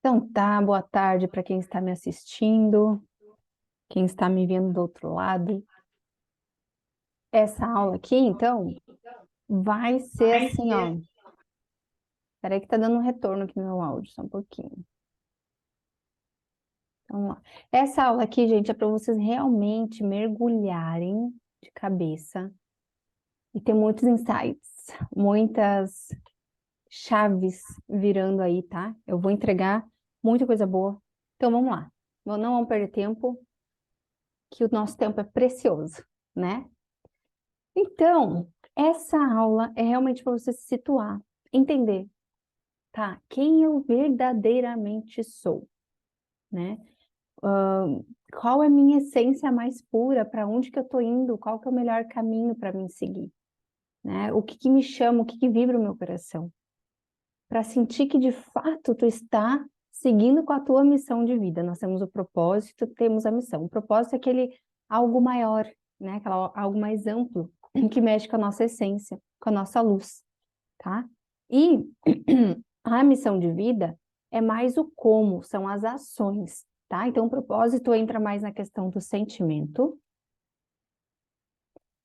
Então tá, boa tarde para quem está me assistindo, quem está me vendo do outro lado. Essa aula aqui, então, vai ser assim, ó. Peraí que tá dando um retorno aqui no meu áudio, só um pouquinho. Vamos lá. Essa aula aqui, gente, é para vocês realmente mergulharem de cabeça e ter muitos insights, muitas chaves virando aí, tá? Eu vou entregar muita coisa boa. Então vamos lá. Não vamos perder tempo, que o nosso tempo é precioso, né? Então, essa aula é realmente para você se situar, entender, tá? Quem eu verdadeiramente sou, né? Qual é a minha essência mais pura? Para onde que eu tô indo? Qual que é o melhor caminho para mim seguir, né? O que que me chama? O que que vibra o meu coração? Para sentir que de fato tu está seguindo com a tua missão de vida. Nós temos o propósito, temos a missão. O propósito é aquele algo maior, né? Algo mais amplo que mexe com a nossa essência, com a nossa luz, tá? E a missão de vida é mais o como, são as ações, tá? Então o propósito entra mais na questão do sentimento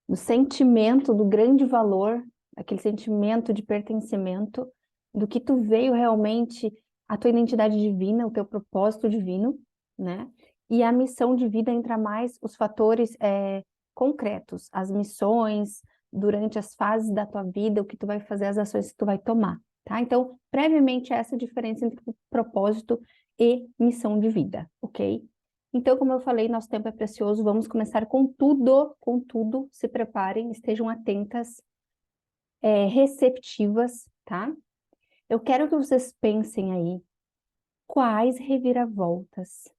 do grande valor, aquele sentimento de pertencimento, do que tu veio realmente, a tua identidade divina, o teu propósito divino, né? E a missão de vida entra mais os fatores concretos, as missões, durante as fases da tua vida, o que tu vai fazer, as ações que tu vai tomar, tá? Então, previamente, essa diferença entre propósito e missão de vida, ok? Então, como eu falei, nosso tempo é precioso, vamos começar com tudo, se preparem, estejam atentas, receptivas, tá? Eu quero que vocês pensem aí, quais reviravoltas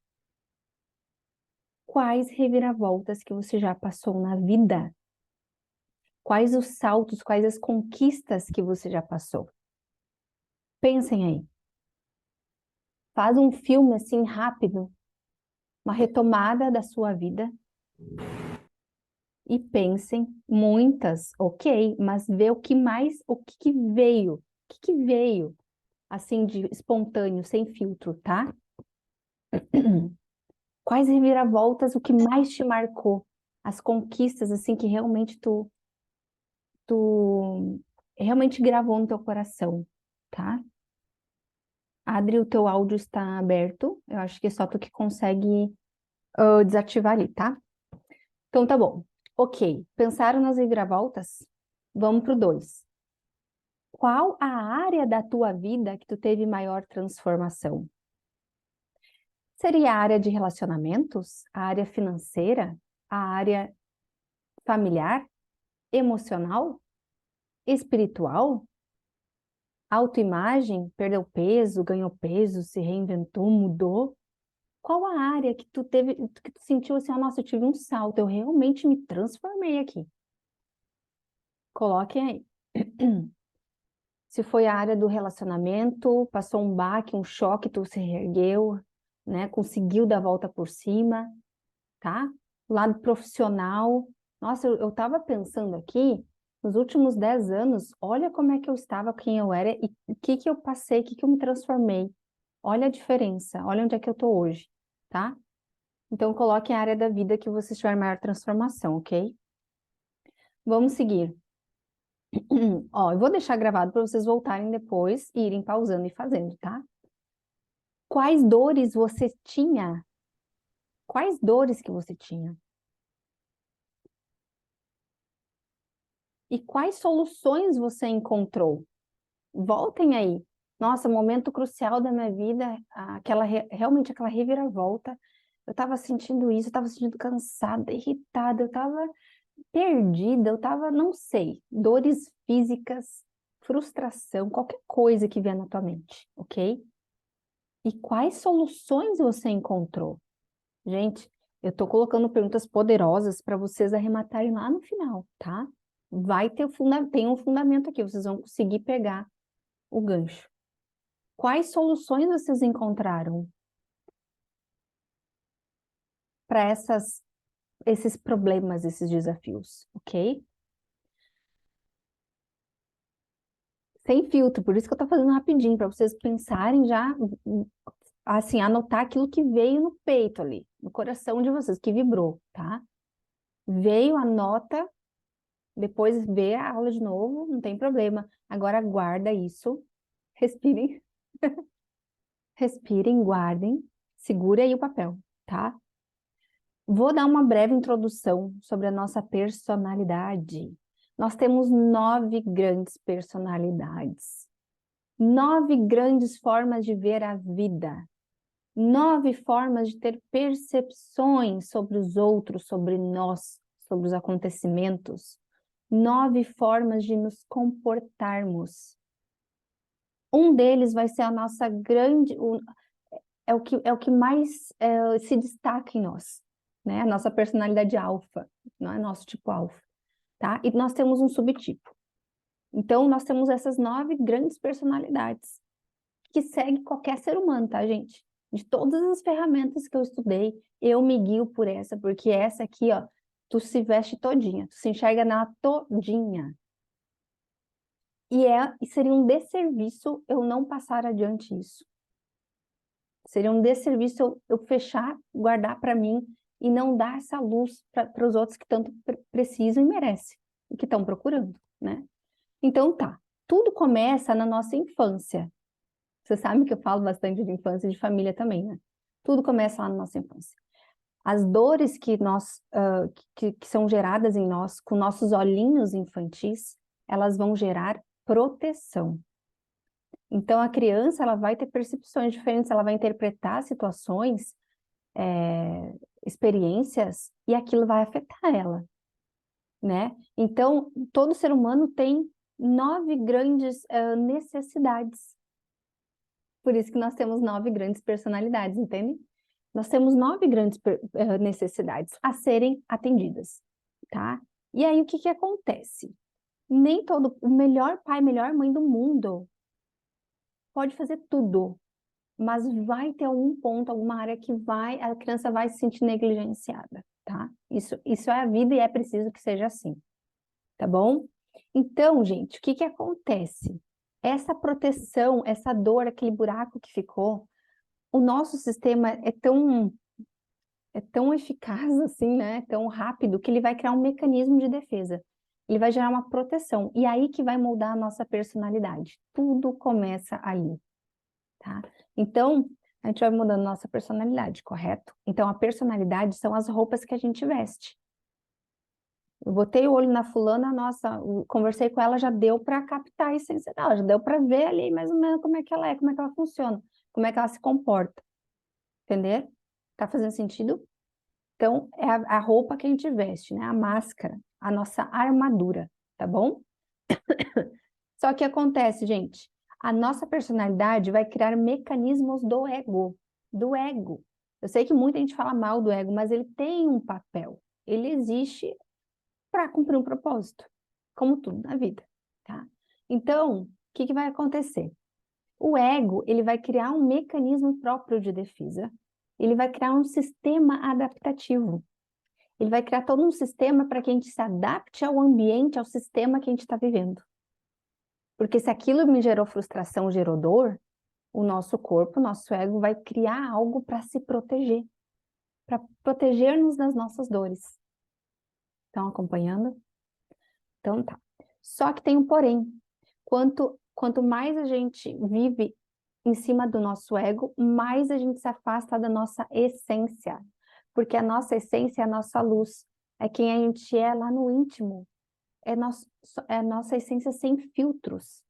que você já passou na vida? Quais os saltos, quais as conquistas que você já passou? Pensem aí. Faz um filme assim rápido, uma retomada da sua vida e pensem muitas, ok, mas vê o que mais, o que veio assim de espontâneo, sem filtro, tá? Quais reviravoltas, o que mais te marcou? As conquistas assim que realmente tu realmente gravou no teu coração, tá? Adri, o teu áudio está aberto. Eu acho que é só tu que consegue desativar ali, tá? Então tá bom. Ok. Pensaram nas reviravoltas? Vamos pro 2. Qual a área da tua vida que tu teve maior transformação? Seria a área de relacionamentos, a área financeira, a área familiar, emocional, espiritual, autoimagem, perdeu peso, ganhou peso, se reinventou, mudou? Qual a área que tu teve, que tu sentiu assim, nossa, eu tive um salto, eu realmente me transformei aqui? Coloquem aí. Se foi a área do relacionamento, passou um baque, um choque, tu se reergueu, né? Conseguiu dar a volta por cima, tá? O lado profissional. Nossa, eu tava pensando aqui, nos últimos 10 anos, olha como é que eu estava, quem eu era e o que que eu passei, o que que eu me transformei. Olha a diferença, olha onde é que eu tô hoje, tá? Então, coloque a área da vida que você tiver maior transformação, ok? Vamos seguir. Ó, eu vou deixar gravado para vocês voltarem depois e irem pausando e fazendo, tá? Quais dores você tinha? Quais dores que você tinha? E quais soluções você encontrou? Voltem aí. Nossa, momento crucial da minha vida, realmente aquela reviravolta. Eu estava sentindo isso, eu estava sentindo cansada, irritada, eu estava perdida, eu estava, não sei, dores físicas, frustração, qualquer coisa que vier na tua mente, ok? E quais soluções você encontrou? Gente, eu estou colocando perguntas poderosas para vocês arrematarem lá no final, tá? Tem um fundamento aqui, vocês vão conseguir pegar o gancho. Quais soluções vocês encontraram para esses problemas, esses desafios, ok? Sem filtro, por isso que eu estou fazendo rapidinho, para vocês pensarem já, assim, anotar aquilo que veio no peito ali, no coração de vocês, que vibrou, tá? Veio, anota, depois vê a aula de novo, não tem problema. Agora guarda isso, respirem, respirem, guardem, segura aí o papel, tá? Vou dar uma breve introdução sobre a nossa personalidade. Nós temos 9 grandes personalidades, 9 grandes formas de ver a vida, 9 formas de ter percepções sobre os outros, sobre nós, sobre os acontecimentos, 9 formas de nos comportarmos. Um deles vai ser a nossa grande, é o que mais se destaca em nós, né? A nossa personalidade alfa, não é nosso tipo alfa, tá? E nós temos um subtipo. Então, nós temos essas 9 grandes personalidades que segue qualquer ser humano, tá, gente? De todas as ferramentas que eu estudei, eu me guio por essa, porque essa aqui, ó, tu se veste todinha, tu se enxerga nela todinha. E seria um desserviço eu não passar adiante isso. Seria um desserviço eu fechar, guardar para mim e não dar essa luz para os outros que tanto precisam e merecem, e que estão procurando, né? Então tá, tudo começa na nossa infância. Você sabe que eu falo bastante de infância e de família também, né? Tudo começa lá na nossa infância. As dores que que são geradas em nós com nossos olhinhos infantis, elas vão gerar proteção. Então, a criança, ela vai ter percepções diferentes, ela vai interpretar situações, experiências, e aquilo vai afetar ela, né? Então, todo ser humano tem 9 grandes necessidades. Por isso que nós temos 9 grandes personalidades, entende? Nós temos 9 grandes necessidades a serem atendidas, tá? E aí, o que que acontece? Nem todo, o melhor pai, melhor mãe do mundo pode fazer tudo, mas vai ter algum ponto, alguma área que a criança vai se sentir negligenciada, tá? Isso é a vida e é preciso que seja assim, tá bom? Então, gente, o que que acontece? Essa proteção, essa dor, aquele buraco que ficou, o nosso sistema é tão eficaz assim, né? Tão rápido que ele vai criar um mecanismo de defesa. Ele vai gerar uma proteção. E aí que vai moldar a nossa personalidade. Tudo começa ali, tá? Então, a gente vai mudando nossa personalidade, correto? Então, a personalidade são as roupas que a gente veste. Eu botei o olho na fulana, nossa, conversei com ela, já deu para captar a essência dela, já deu para ver ali mais ou menos como é que ela é, como é que ela funciona, como é que ela se comporta. Entender? Tá fazendo sentido? Então, é a roupa que a gente veste, né? A máscara, a nossa armadura, tá bom? Só que acontece, gente, a nossa personalidade vai criar mecanismos do ego, do ego. Eu sei que muita gente fala mal do ego, mas ele tem um papel. Ele existe para cumprir um propósito, como tudo na vida, tá? Então, o que que vai acontecer? O ego, ele vai criar um mecanismo próprio de defesa. Ele vai criar um sistema adaptativo. Ele vai criar todo um sistema para que a gente se adapte ao ambiente, ao sistema que a gente está vivendo. Porque se aquilo me gerou frustração, gerou dor, o nosso corpo, o nosso ego vai criar algo para se proteger, para proteger-nos das nossas dores. Estão acompanhando? Então tá. Só que tem um porém. Quanto mais a gente vive em cima do nosso ego, mais a gente se afasta da nossa essência. Porque a nossa essência é a nossa luz, é quem a gente é lá no íntimo. É a nossa essência sem filtros,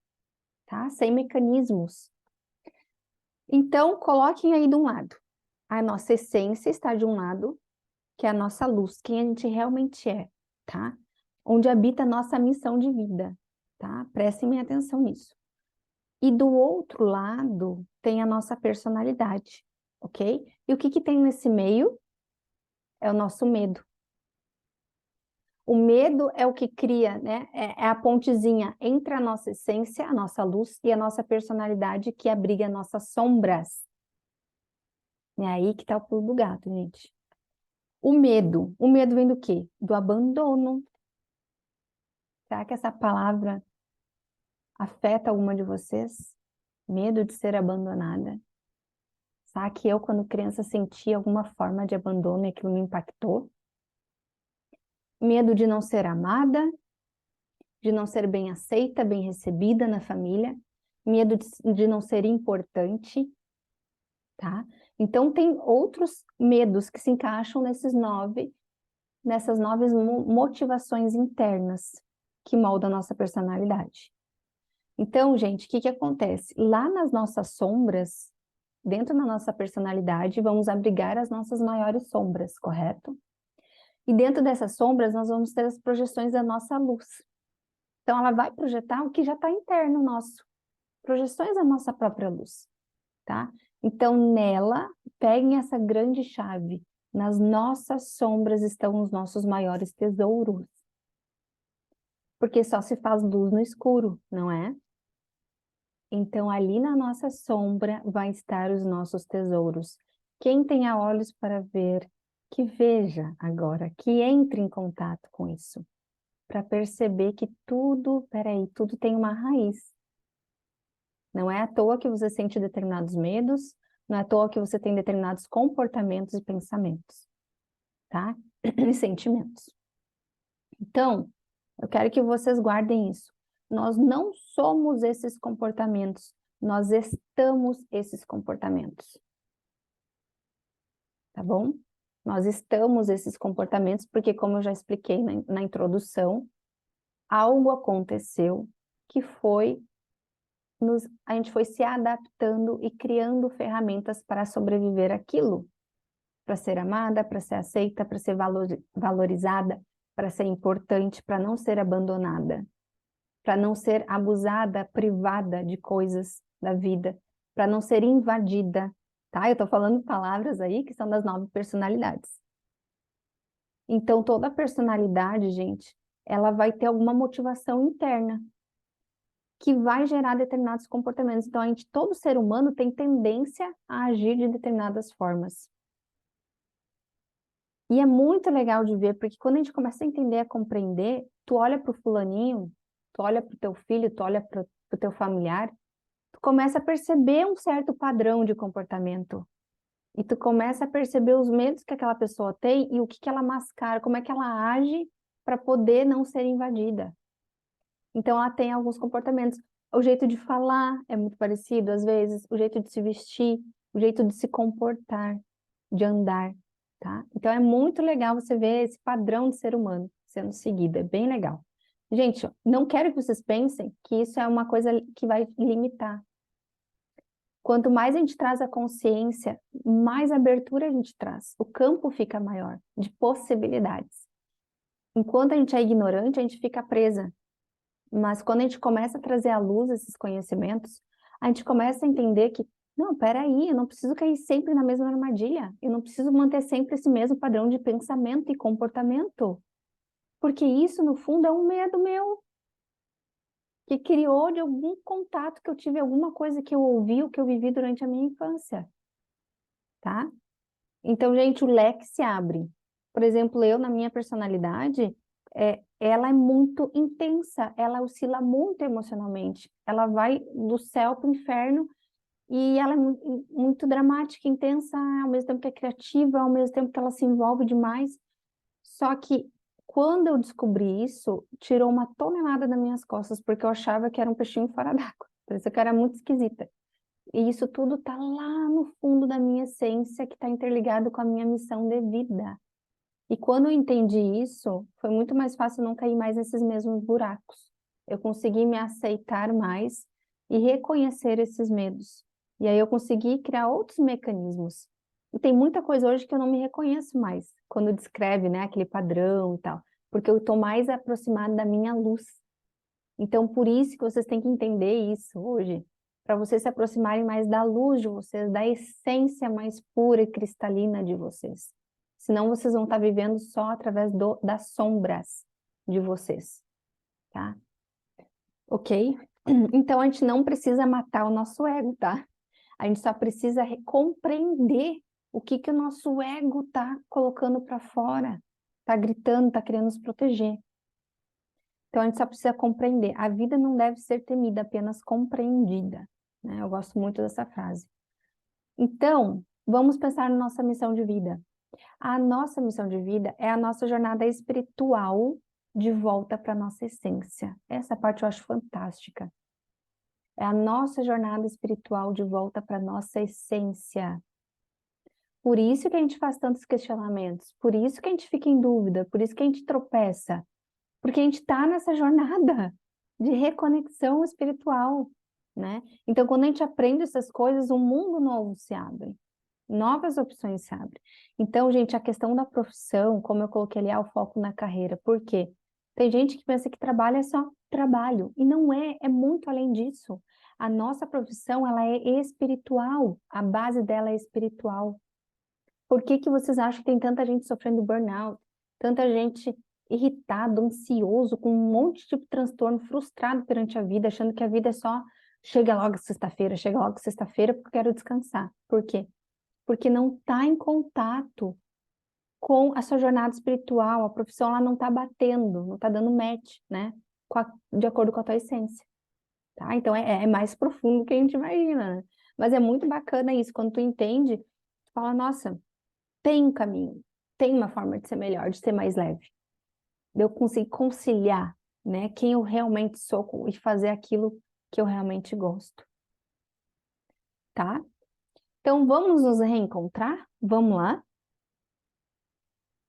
tá? Sem mecanismos. Então, coloquem aí de um lado. A nossa essência está de um lado, que é a nossa luz, quem a gente realmente é, tá? Onde habita a nossa missão de vida, tá? Prestem atenção nisso. E do outro lado tem a nossa personalidade, ok? E o que que tem nesse meio? É o nosso medo. O medo é o que cria, né? É a pontezinha entre a nossa essência, a nossa luz e a nossa personalidade que abriga nossas sombras. É aí que tá o pulo do gato, gente. O medo vem do quê? Do abandono. Será que essa palavra afeta alguma de vocês? Medo de ser abandonada. Sabe que eu, quando criança, senti alguma forma de abandono e aquilo me impactou? Medo de não ser amada, de não ser bem aceita, bem recebida na família, medo de não ser importante, tá? Então, tem outros medos que se encaixam nessas 9 motivações internas que moldam a nossa personalidade. Então, gente, o que que acontece? Lá nas nossas sombras, dentro da nossa personalidade, vamos abrigar as nossas maiores sombras, correto? E dentro dessas sombras, nós vamos ter as projeções da nossa luz. Então, ela vai projetar o que já está interno nosso. Projeções da nossa própria luz, tá? Então, nela, peguem essa grande chave. Nas nossas sombras estão os nossos maiores tesouros. Porque só se faz luz no escuro, não é? Então, ali na nossa sombra vai estar os nossos tesouros. Quem tenha olhos para ver, que veja agora, que entre em contato com isso, para perceber que tudo, tudo tem uma raiz. Não é à toa que você sente determinados medos, não é à toa que você tem determinados comportamentos e pensamentos, tá? E sentimentos. Então, eu quero que vocês guardem isso. Nós não somos esses comportamentos, nós estamos esses comportamentos. Tá bom? Nós estamos esses comportamentos porque, como eu já expliquei na introdução, algo aconteceu que a gente foi se adaptando e criando ferramentas para sobreviver àquilo, para ser amada, para ser aceita, para ser valorizada, para ser importante, para não ser abandonada, para não ser abusada, privada de coisas da vida, para não ser invadida, tá? Eu tô falando palavras aí que são das 9 personalidades. Então, toda personalidade, gente, ela vai ter alguma motivação interna que vai gerar determinados comportamentos. Então, todo ser humano tem tendência a agir de determinadas formas. E é muito legal de ver, porque quando a gente começa a entender, a compreender, tu olha para o fulaninho, tu olha para o teu filho, tu olha para o teu familiar, tu começa a perceber um certo padrão de comportamento. E tu começa a perceber os medos que aquela pessoa tem e o que que ela mascara, como é que ela age para poder não ser invadida. Então, ela tem alguns comportamentos. O jeito de falar é muito parecido, às vezes, o jeito de se vestir, o jeito de se comportar, de andar, tá? Então, é muito legal você ver esse padrão de ser humano sendo seguido, é bem legal. Gente, não quero que vocês pensem que isso é uma coisa que vai limitar. Quanto mais a gente traz a consciência, mais abertura a gente traz. O campo fica maior de possibilidades. Enquanto a gente é ignorante, a gente fica presa. Mas quando a gente começa a trazer à luz esses conhecimentos, a gente começa a entender que, não, peraí, eu não preciso cair sempre na mesma armadilha. Eu não preciso manter sempre esse mesmo padrão de pensamento e comportamento. Porque isso, no fundo, é um medo meu. Que criou de algum contato que eu tive, alguma coisa que eu ouvi, ou que eu vivi durante a minha infância. Tá? Então, gente, o leque se abre. Por exemplo, eu, na minha personalidade, ela é muito intensa, ela oscila muito emocionalmente. Ela vai do céu para o inferno e ela é muito dramática, intensa, ao mesmo tempo que é criativa, ao mesmo tempo que ela se envolve demais. Só que quando eu descobri isso, tirou uma tonelada das minhas costas, porque eu achava que era um peixinho fora d'água. Parecia que eu era muito esquisita. E isso tudo está lá no fundo da minha essência, que está interligado com a minha missão de vida. E quando eu entendi isso, foi muito mais fácil não cair mais nesses mesmos buracos. Eu consegui me aceitar mais e reconhecer esses medos. E aí eu consegui criar outros mecanismos. E tem muita coisa hoje que eu não me reconheço mais, quando descreve, né, aquele padrão e tal, porque eu estou mais aproximada da minha luz. Então, por isso que vocês têm que entender isso hoje, para vocês se aproximarem mais da luz de vocês, da essência mais pura e cristalina de vocês. Senão vocês vão estar vivendo só através das sombras de vocês, tá? Ok? Então, a gente não precisa matar o nosso ego, tá? A gente só precisa compreender o que que o nosso ego tá colocando para fora, tá gritando, tá querendo nos proteger. Então, a gente só precisa compreender. A vida não deve ser temida, apenas compreendida, né? Eu gosto muito dessa frase. Então, vamos pensar na nossa missão de vida. A nossa missão de vida é a nossa jornada espiritual de volta para a nossa essência. Essa parte eu acho fantástica. É a nossa jornada espiritual de volta para a nossa essência. Por isso que a gente faz tantos questionamentos, por isso que a gente fica em dúvida, por isso que a gente tropeça, porque a gente está nessa jornada de reconexão espiritual, né? Então, quando a gente aprende essas coisas, um mundo novo se abre, novas opções se abrem. Então, gente, a questão da profissão, como eu coloquei ali, é o foco na carreira. Por quê? Tem gente que pensa que trabalho é só trabalho, e não é, é muito além disso. A nossa profissão, ela é espiritual, a base dela é espiritual. Por que que vocês acham que tem tanta gente sofrendo burnout, tanta gente irritado, ansioso, com um monte de transtorno, frustrado perante a vida, achando que a vida é só chega logo sexta-feira porque eu quero descansar. Por quê? Porque não está em contato com a sua jornada espiritual, a profissão ela não está batendo, não está dando match, né? De acordo com a tua essência, tá? Então é mais profundo do que a gente imagina, né? Mas é muito bacana isso, quando tu entende, tu fala, nossa, tem um caminho, tem uma forma de ser melhor, de ser mais leve. De eu conseguir conciliar, né, quem eu realmente sou e fazer aquilo que eu realmente gosto, tá? Então vamos nos reencontrar? Vamos lá?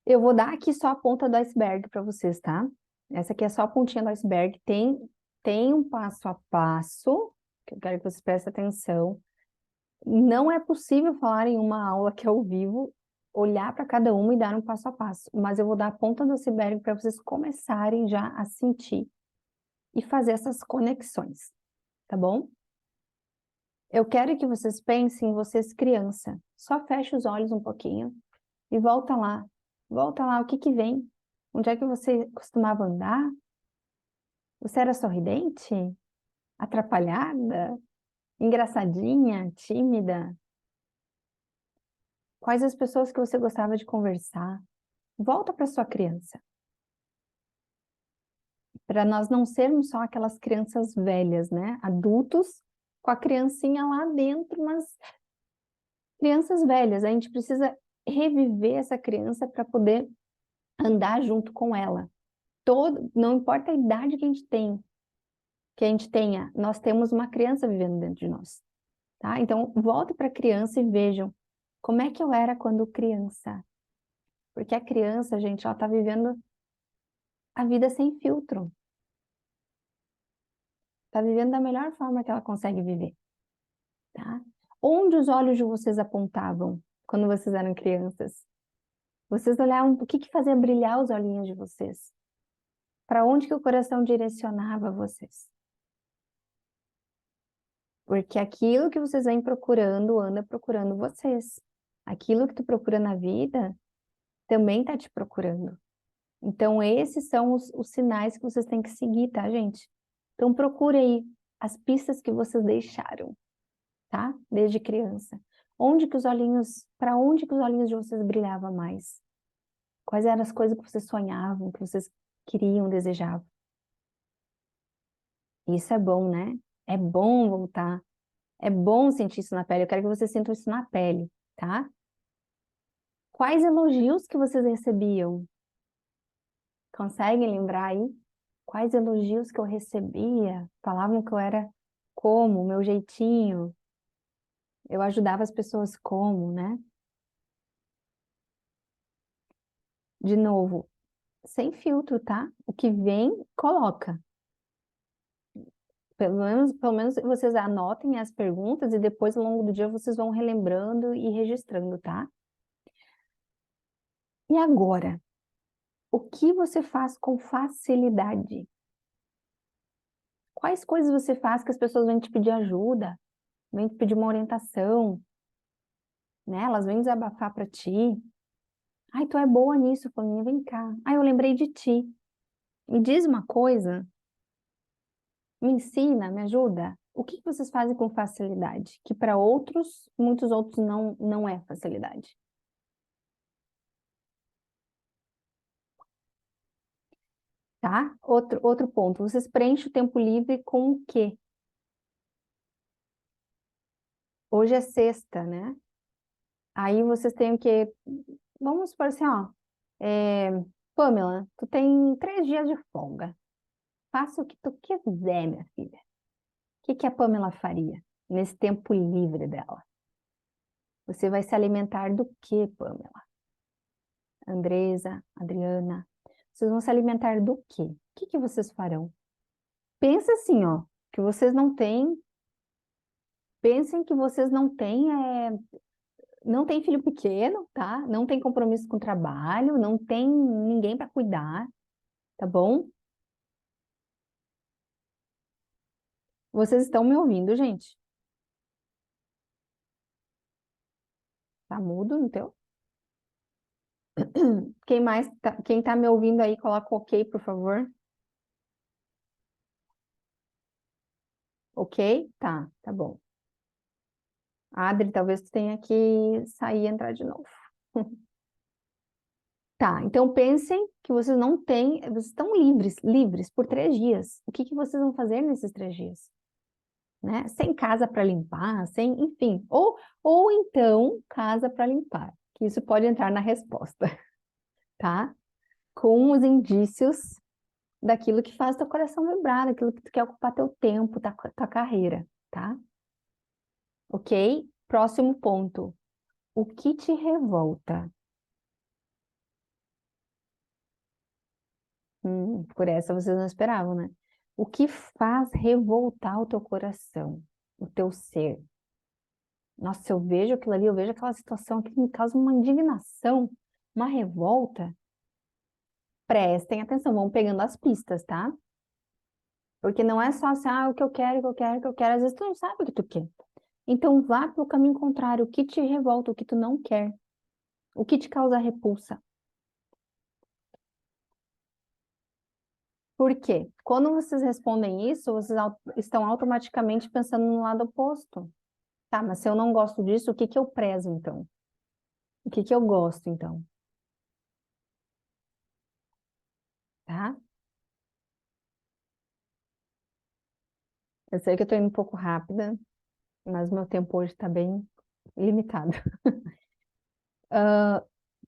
Eu vou dar aqui só a ponta do iceberg para vocês, tá? Essa aqui é só a pontinha do iceberg. Tem um passo a passo, que eu quero que vocês prestem atenção. Não é possível falar em uma aula que é ao vivo, olhar para cada uma e dar um passo a passo, mas eu vou dar a ponta do iceberg para vocês começarem já a sentir e fazer essas conexões, tá bom? Eu quero que vocês pensem em vocês criança. Só fecha os olhos um pouquinho e volta lá. Volta lá, o que que vem? Onde é que você costumava andar? Você era sorridente? Atrapalhada? Engraçadinha? Tímida? Quais as pessoas que você gostava de conversar? Volta para sua criança. Para nós não sermos só aquelas crianças velhas, né? Adultos com a criancinha lá dentro, mas crianças velhas. A gente precisa reviver essa criança para poder andar junto com ela. Não importa a idade que a gente tenha, nós temos uma criança vivendo dentro de nós, tá? Então, volte para a criança e vejam como é que eu era quando criança. Porque a criança, gente, ela está vivendo a vida sem filtro. Está vivendo da melhor forma que ela consegue viver, tá? Onde os olhos de vocês apontavam quando vocês eram crianças? Vocês olhavam, o que que fazia brilhar os olhinhos de vocês? Para onde que o coração direcionava vocês? Porque aquilo que vocês vêm procurando, anda procurando vocês. Aquilo que tu procura na vida também está te procurando. Então, esses são os sinais que vocês têm que seguir, tá, gente? Então, procure aí as pistas que vocês deixaram, tá? Desde criança. Para onde que os olhinhos de vocês brilhavam mais? Quais eram as coisas que vocês sonhavam, que vocês queriam, desejavam? Isso é bom, né? É bom voltar. É bom sentir isso na pele. Eu quero que vocês sintam isso na pele, tá? Quais elogios que vocês recebiam? Conseguem lembrar aí? Quais elogios que eu recebia? Falavam que eu era como, meu jeitinho. Eu ajudava as pessoas como, né? De novo, sem filtro, tá? O que vem, coloca. Pelo menos vocês anotem as perguntas e depois, ao longo do dia, vocês vão relembrando e registrando, tá? E agora? O que você faz com facilidade? Quais coisas você faz que as pessoas vêm te pedir ajuda, vêm te pedir uma orientação, né? Elas vêm desabafar para ti. Ai, tu é boa nisso, Paulinha, vem cá. Ai, eu lembrei de ti. Me diz uma coisa, me ensina, me ajuda. O que que vocês fazem com facilidade? Que para outros, muitos outros não é facilidade. Tá? Outro ponto. Vocês preenchem o tempo livre com o quê? Hoje é sexta, né? Aí vocês têm que... Vamos supor assim, ó. Pamela, tu tem 3 dias de folga. Faça o que tu quiser, minha filha. O que que a Pamela faria nesse tempo livre dela? Você vai se alimentar do quê, Pamela? Andresa, Adriana, vocês vão se alimentar do quê? O que que vocês farão? Pensa assim, ó, que vocês não têm, pensem que vocês não têm filho pequeno, tá? Não tem compromisso com o trabalho, não tem ninguém para cuidar, tá bom? Vocês estão me ouvindo, gente? Tá mudo no teu? Quem mais quem tá me ouvindo aí, coloca o ok, por favor. Ok? Tá bom. Adri, talvez tu tenha que sair e entrar de novo. Tá, então pensem que vocês não têm, vocês estão livres por 3 dias. O que que vocês vão fazer nesses 3 dias? Né? Sem casa para limpar, sem, enfim. Ou então, casa para limpar, que isso pode entrar na resposta, tá? Com os indícios daquilo que faz teu coração vibrar, daquilo que tu quer ocupar teu tempo, tua carreira, tá? Ok? Próximo ponto. O que te revolta? Por essa vocês não esperavam, né? O que faz revoltar o teu coração, o teu ser? Nossa, eu vejo aquilo ali, eu vejo aquela situação que me causa uma indignação, uma revolta. Prestem atenção, vão pegando as pistas, tá? Porque não é só assim, o que eu quero, o que eu quero, o que eu quero. Às vezes tu não sabe o que tu quer. Então vá para o caminho contrário, o que te revolta, o que tu não quer, o que te causa repulsa. Por quê? Quando vocês respondem isso, vocês estão automaticamente pensando no lado oposto. Tá, mas se eu não gosto disso, o que que eu prezo então? O que que eu gosto então? Tá? Eu sei que eu tô indo um pouco rápida, mas meu tempo hoje tá bem limitado.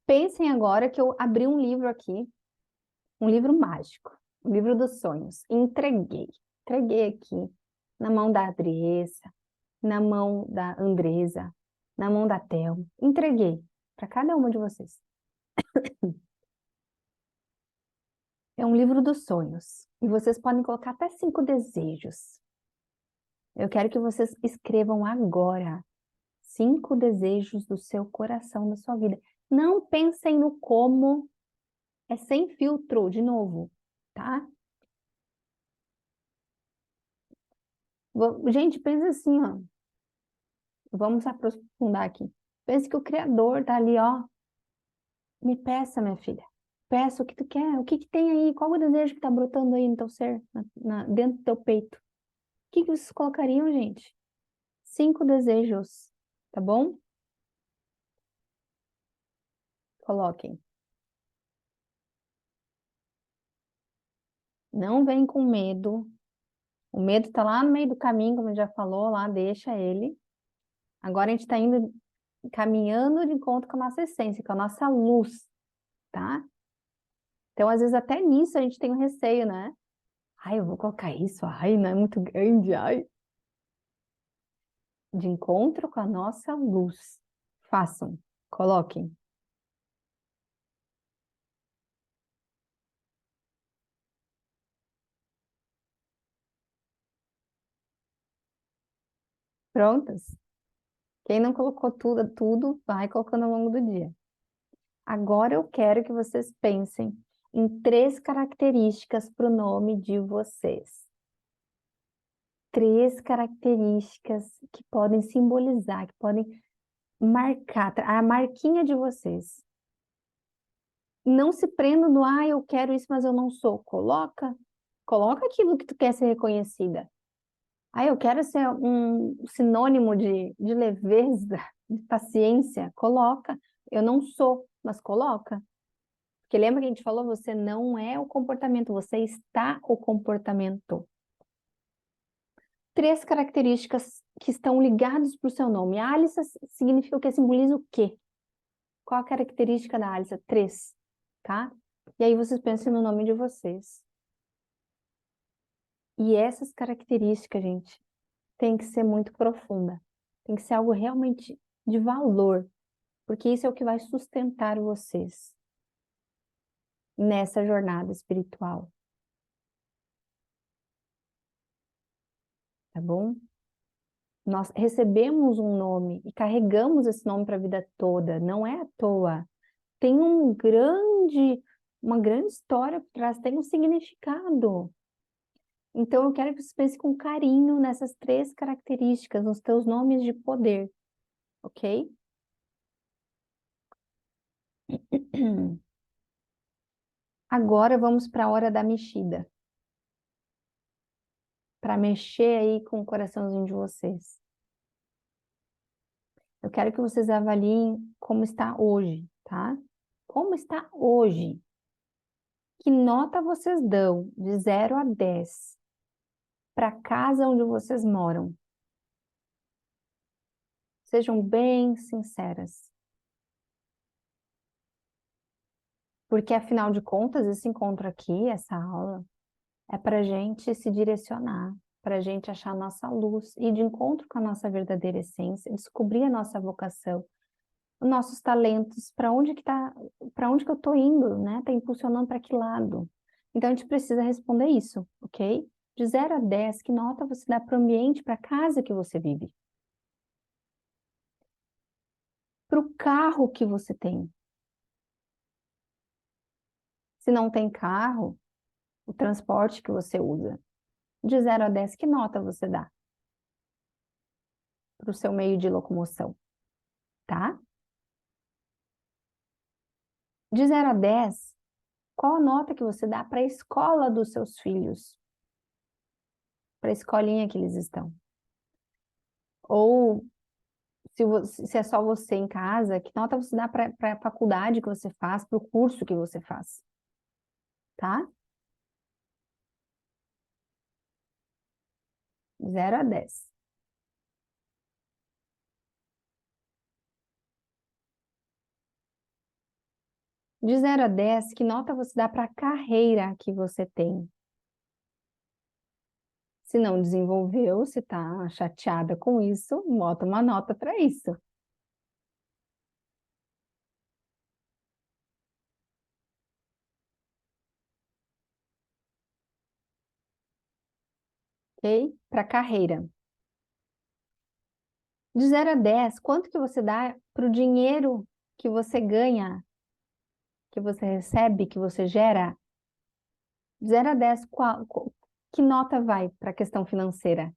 Pensem agora que eu abri um livro aqui, um livro mágico, um livro dos sonhos, e entreguei. Entreguei aqui na mão da Adriessa, na mão da Andresa, na mão da Thelma. Entreguei para cada uma de vocês. É um livro dos sonhos. E vocês podem colocar até 5 desejos. Eu quero que vocês escrevam agora 5 desejos do seu coração, da sua vida. Não pensem no como, é sem filtro, de novo, tá? Gente, pensa assim, ó. Vamos aprofundar aqui. Pense que o Criador tá ali, ó. Me peça, minha filha. Peça o que tu quer. O que que tem aí? Qual o desejo que tá brotando aí no teu ser, dentro do teu peito? O que que vocês colocariam, gente? 5 desejos, tá bom? Coloquem. Não vem com medo. O medo tá lá no meio do caminho, como a gente já falou, lá, deixa ele. Agora a gente tá indo, caminhando de encontro com a nossa essência, com a nossa luz, tá? Então, às vezes, até nisso a gente tem um receio, né? Ai, eu vou colocar isso, ai, não é muito grande, ai. De encontro com a nossa luz. Façam, coloquem. Prontas? Quem não colocou tudo, vai colocando ao longo do dia. Agora eu quero que vocês pensem em 3 características para o nome de vocês. 3 características que podem simbolizar, que podem marcar, a marquinha de vocês. Não se prenda no, eu quero isso, mas eu não sou. Coloca aquilo que tu quer ser reconhecida. Eu quero ser um sinônimo de leveza, de paciência. Coloca. Eu não sou, mas coloca. Porque lembra que a gente falou, você não é o comportamento, você está o comportamento. 3 características que estão ligadas para o seu nome. A Alissa significa o quê? Simboliza o quê? Qual a característica da Alissa? 3, tá? E aí vocês pensem no nome de vocês. E essas características, gente, tem que ser muito profunda. Tem que ser algo realmente de valor, porque isso é o que vai sustentar vocês nessa jornada espiritual. Tá bom? Nós recebemos um nome e carregamos esse nome para a vida toda, não é à toa. Tem uma grande história por trás, tem um significado. Então, eu quero que você pense com carinho nessas 3 características, nos teus nomes de poder, ok? Agora vamos para a hora da mexida, para mexer aí com o coraçãozinho de vocês. Eu quero que vocês avaliem como está hoje, tá? Como está hoje? Que nota vocês dão de 0 a 10 para a casa onde vocês moram? Sejam bem sinceras. Porque, afinal de contas, esse encontro aqui, essa aula, é para a gente se direcionar, para a gente achar a nossa luz, ir de encontro com a nossa verdadeira essência, descobrir a nossa vocação, os nossos talentos, para onde que eu estou indo, né? Está impulsionando para que lado? Então, a gente precisa responder isso, ok? De 0 a 10, que nota você dá para o ambiente, para a casa que você vive? Para o carro que você tem. Se não tem carro, o transporte que você usa. De 0 a 10, que nota você dá para o seu meio de locomoção, tá? De 0 a 10, qual a nota que você dá para a escola dos seus filhos? Para a escolinha que eles estão? Ou se é só você em casa, que nota você dá para a faculdade que você faz, para o curso que você faz? Tá? 0 a 10. De 0 a 10, que nota você dá para a carreira que você tem? Se não desenvolveu, se está chateada com isso, bota uma nota para isso. Ok? Para carreira. De 0 a 10, quanto que você dá para o dinheiro que você ganha, que você recebe, que você gera? De 0 a 10, que nota vai para a questão financeira?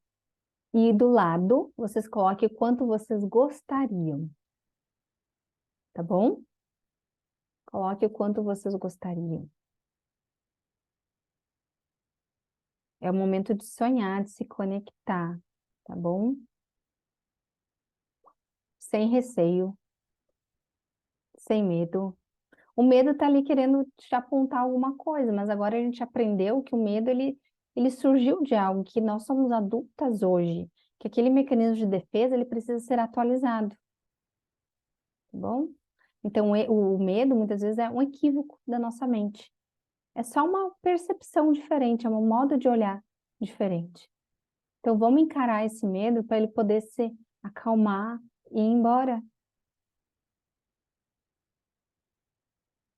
E do lado, vocês coloquem quanto vocês gostariam, tá bom? Coloque o quanto vocês gostariam. É o momento de sonhar, de se conectar, tá bom? Sem receio, sem medo. O medo tá ali querendo te apontar alguma coisa, mas agora a gente aprendeu que o medo, ele surgiu de algo, que nós somos adultas hoje, que aquele mecanismo de defesa, ele precisa ser atualizado, tá bom? Então, o medo, muitas vezes, é um equívoco da nossa mente. É só uma percepção diferente, é um modo de olhar diferente. Então, vamos encarar esse medo para ele poder se acalmar e ir embora.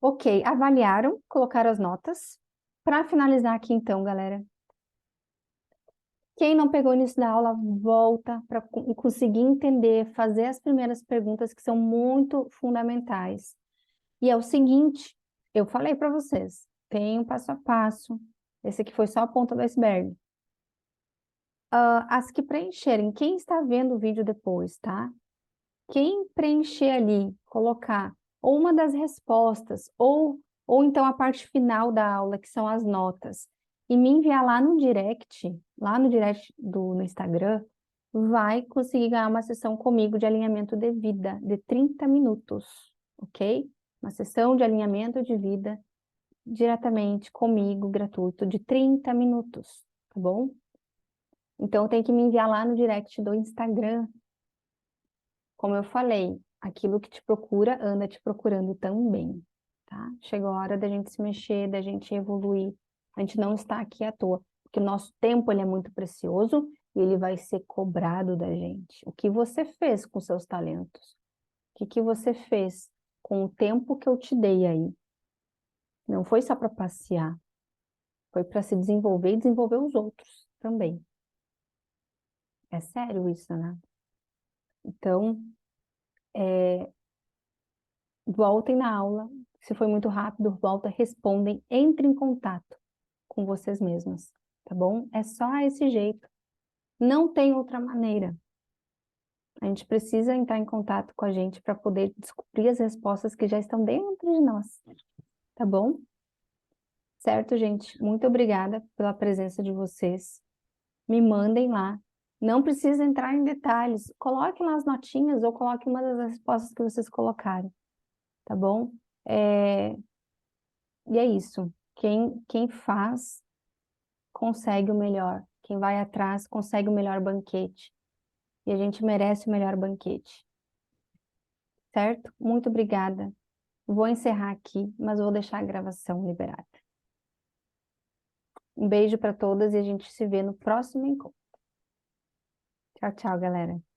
Ok, avaliaram, colocaram as notas. Para finalizar aqui então, galera, quem não pegou o início da aula, volta para conseguir entender, fazer as primeiras perguntas que são muito fundamentais. E é o seguinte, eu falei para vocês, tem um passo a passo. Esse aqui foi só a ponta do iceberg. As que preencherem, quem está vendo o vídeo depois, tá? Quem preencher ali, colocar ou uma das respostas, ou então a parte final da aula, que são as notas, e me enviar lá no direct no Instagram, vai conseguir ganhar uma sessão comigo de alinhamento de vida de 30 minutos, ok? Uma sessão de alinhamento de vida diretamente comigo, gratuito, de 30 minutos, tá bom? Então, tem que me enviar lá no direct do Instagram. Como eu falei, aquilo que te procura, anda te procurando também, tá? Chegou a hora da gente se mexer, da gente evoluir. A gente não está aqui à toa, porque o nosso tempo, ele é muito precioso e ele vai ser cobrado da gente. O que você fez com seus talentos? O que você fez com o tempo que eu te dei aí? Não foi só para passear, foi para se desenvolver e desenvolver os outros também. É sério isso, né? Então, voltem na aula. Se foi muito rápido, volta, respondem, entre em contato com vocês mesmas, tá bom? É só esse jeito. Não tem outra maneira. A gente precisa entrar em contato com a gente para poder descobrir as respostas que já estão dentro de nós, tá bom? Certo, gente? Muito obrigada pela presença de vocês. Me mandem lá. Não precisa entrar em detalhes. Coloquem lá as notinhas ou coloquem uma das respostas que vocês colocarem, tá bom? É, E é isso. Quem faz, consegue o melhor. Quem vai atrás, consegue o melhor banquete. E a gente merece o melhor banquete. Certo? Muito obrigada. Vou encerrar aqui, mas vou deixar a gravação liberada. Um beijo para todas e a gente se vê no próximo encontro. Tchau, tchau, galera.